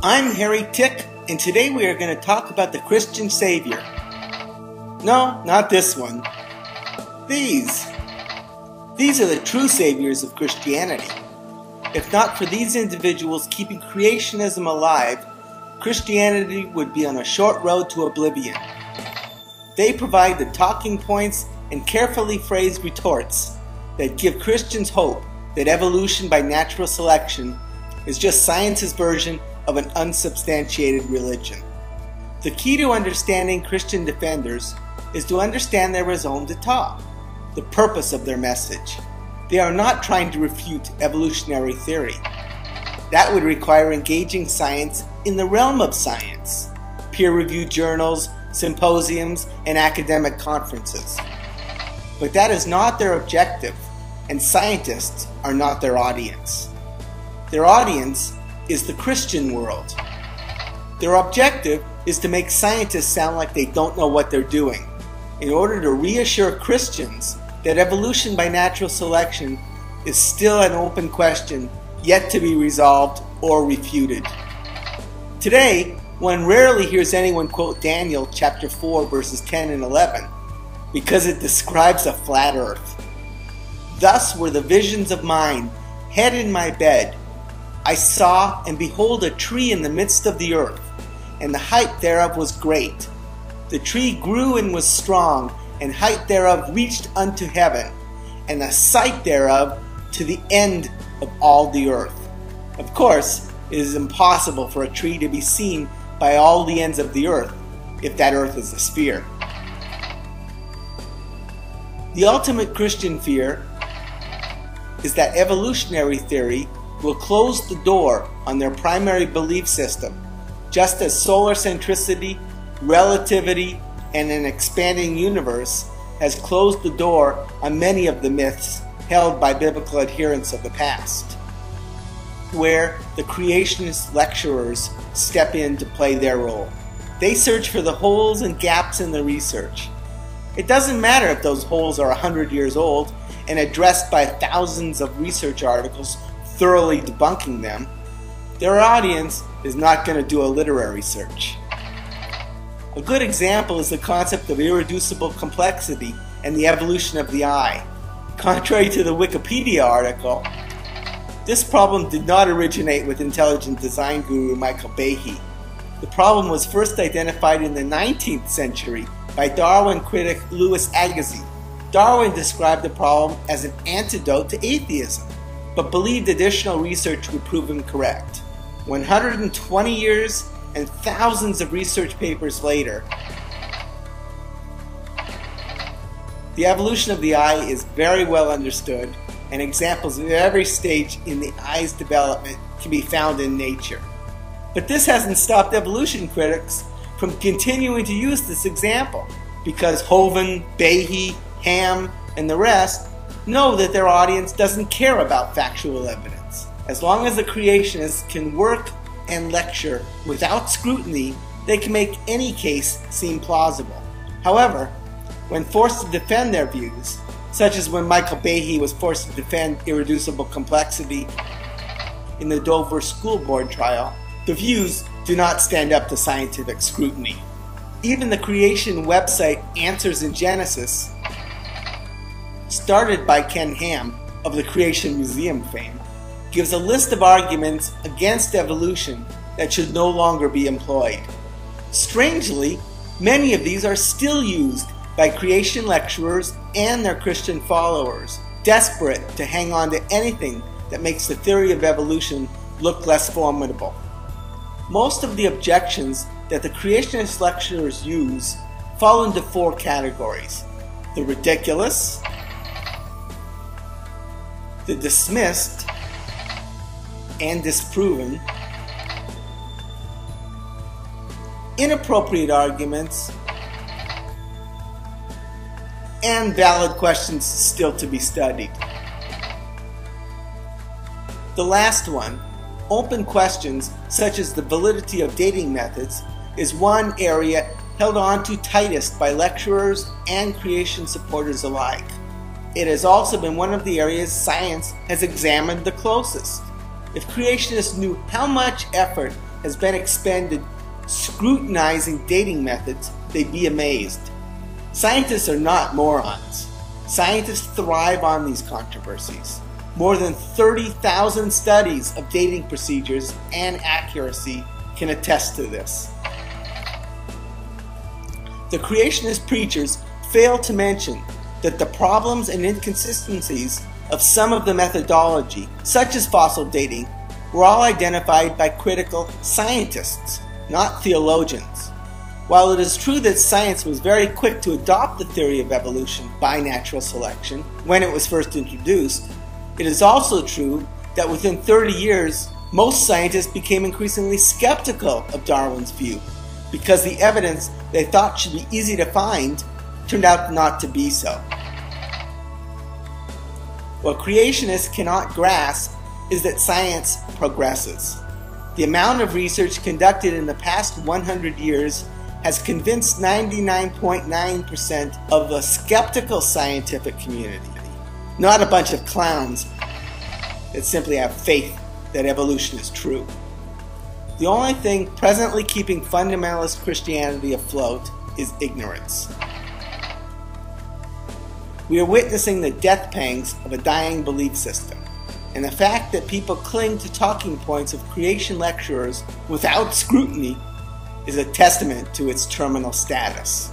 I'm Harry Tick, and today we are going to talk about the Christian Savior. No, not this one. These are the true saviors of Christianity. If not for these individuals keeping creationism alive, Christianity would be on a short road to oblivion. They provide the talking points and carefully phrased retorts that give Christians hope that evolution by natural selection is just science's version of an unsubstantiated religion. The key to understanding Christian defenders is to understand their raison d'etat, the purpose of their message. They are not trying to refute evolutionary theory. That would require engaging science in the realm of science, peer-reviewed journals, symposiums, and academic conferences. But that is not their objective, and scientists are not their audience. Their audience is the Christian world. Their objective is to make scientists sound like they don't know what they're doing, in order to reassure Christians that evolution by natural selection is still an open question yet to be resolved or refuted. Today, one rarely hears anyone quote Daniel chapter 4 verses 10 and 11 because it describes a flat earth. Thus were the visions of mine, head in my bed. I saw, and behold, a tree in the midst of the earth, and the height thereof was great. The tree grew and was strong, and height thereof reached unto heaven, and the sight thereof to the end of all the earth. Of course, it is impossible for a tree to be seen by all the ends of the earth, if that earth is a sphere. The ultimate Christian fear is that evolutionary theory will close the door on their primary belief system, just as solar centricity, relativity, and an expanding universe has closed the door on many of the myths held by biblical adherents of the past, where the creationist lecturers step in to play their role. They search for the holes and gaps in the research. It doesn't matter if those holes are 100 years old and addressed by thousands of research articles thoroughly debunking them. Their audience is not going to do a literary search. A good example is the concept of irreducible complexity and the evolution of the eye. Contrary to the Wikipedia article, this problem did not originate with intelligent design guru Michael Behe. The problem was first identified in the 19th century by Darwin critic Louis Agassiz. Darwin described the problem as an antidote to atheism, but believed additional research would prove him correct. 120 years and thousands of research papers later, the evolution of the eye is very well understood, and examples of every stage in the eye's development can be found in nature. But this hasn't stopped evolution critics from continuing to use this example, because Hovind, Behe, Ham, and the rest know that their audience doesn't care about factual evidence. As long as the creationists can work and lecture without scrutiny, they can make any case seem plausible. However, when forced to defend their views, such as when Michael Behe was forced to defend irreducible complexity in the Dover School Board trial, the views do not stand up to scientific scrutiny. Even the creation website Answers in Genesis, started by Ken Ham of the Creation Museum fame, gives a list of arguments against evolution that should no longer be employed. Strangely, many of these are still used by creation lecturers and their Christian followers, desperate to hang on to anything that makes the theory of evolution look less formidable. Most of the objections that the creationist lecturers use fall into four categories: the ridiculous, the dismissed and disproven, inappropriate arguments, and valid questions still to be studied. The last one, open questions such as the validity of dating methods, is one area held on to tightest by lecturers and creation supporters alike. It has also been one of the areas science has examined the closest. If creationists knew how much effort has been expended scrutinizing dating methods, they'd be amazed. Scientists are not morons. Scientists thrive on these controversies. More than 30,000 studies of dating procedures and accuracy can attest to this. The creationist preachers fail to mention that the problems and inconsistencies of some of the methodology, such as fossil dating, were all identified by critical scientists, not theologians. While it is true that science was very quick to adopt the theory of evolution by natural selection when it was first introduced, it is also true that within 30 years, most scientists became increasingly skeptical of Darwin's view, because the evidence they thought should be easy to find turned out not to be so. What creationists cannot grasp is that science progresses. The amount of research conducted in the past 100 years has convinced 99.9% of the skeptical scientific community, not a bunch of clowns that simply have faith that evolution is true. The only thing presently keeping fundamentalist Christianity afloat is ignorance. We are witnessing the death pangs of a dying belief system, and the fact that people cling to talking points of creation lecturers without scrutiny is a testament to its terminal status.